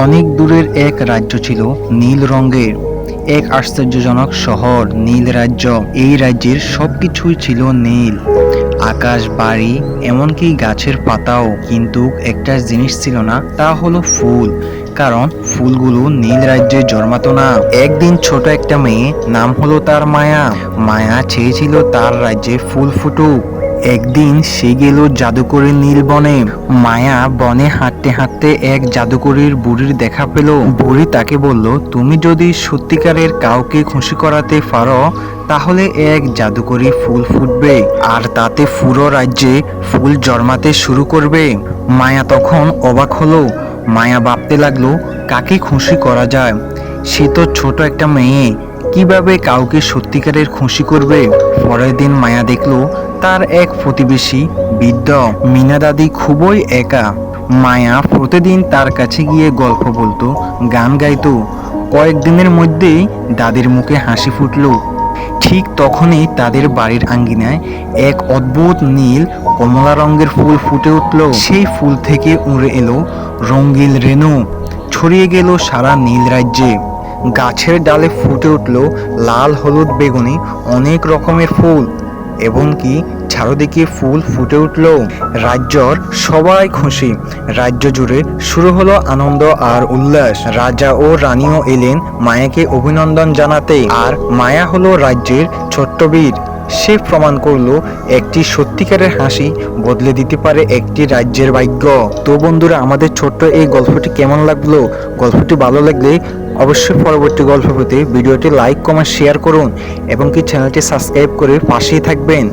অনেক দূরের এক রাজ্য ছিল নীল রঙের। এক আশ্চর্যজনক শহর নীল রাজ্য। এই রাজ্যের সবকিছুই ছিল নীল, আকাশ, বাড়ি, এমনকি গাছের পাতাও। কিন্তু একটা জিনিস ছিল না, তা হলো ফুল। কারণ ফুলগুলো নীল রাজ্যে জন্মাতো না। একদিন ছোট একটা মেয়ে, নাম হলো তার মায়া। মায়া চেয়েছিল তার রাজ্যে ফুল ফুটুক। একদিন সে গেল জাদুকরীর নীল বনে। মায়া বনে হাঁটতে হাঁটতে এক জাদুকরীর বুড়ির দেখা পেল। বুড়ি তাকে বলল, তুমি যদি সত্যিকারের কাউকে খুশি করাতে পারো তাহলে এক জাদুকরী ফুল ফুটবে, আর তাতে পুরো রাজ্যে ফুল জন্মাতে শুরু করবে। মায়া তখন অবাক হলো। মায়া ভাবতে লাগলো, কাকে খুশি করা যায়? সে তো ছোট একটা মেয়ে, কিভাবে কাউকে সত্যিকারের খুশি করবে? পরের দিন মায়া দেখলো তার এক প্রতিবেশী বৃদ্ধ মিনা দাদি খুবই একা। মায়া প্রতিদিন তার কাছে গিয়ে গল্প বলতো, গান গাইতো। কয়েকদিনের মধ্যেই দাদির মুখে হাসি ফুটলো। ঠিক তখনই তাদের বাড়ির আঙ্গিনায় এক অদ্ভুত নীল কমলা রঙের ফুল ফুটে উঠল। সেই ফুল থেকে উড়ে এলো রঙিন রেণু, ছড়িয়ে গেল সারা নীল রাজ্যে। গাছের ডালে ফুটে উঠল লাল, হলুদ, বেগুনি অনেক রকমের ফুল, এবং কি চারদিকে ফুল ফুটে উঠল। রাজ্যর সবাই খুশি। রাজ্য জুড়ে শুরু হলো আনন্দ আর উল্লাস। রাজা ও রানীও এলেন মায়াকে অভিনন্দন জানাতে। আর মায়া হলো রাজ্যের ছোট্ট বীর। সে প্রমাণ করলো একটি সত্যিকারের হাসি বদলে দিতে পারে একটি রাজ্যের ভাগ্য। তো বন্ধুরা, আমাদের ছোট্ট এই গল্পটি কেমন লাগলো? গল্পটি ভালো লাগলে অবশ্যই পরবর্তী গল্প পেতে ভিডিওটি লাইক, কমেন্ট, শেয়ার করুন এবং কি চ্যানেলটি সাবস্ক্রাইব করে পাশেই থাকবেন।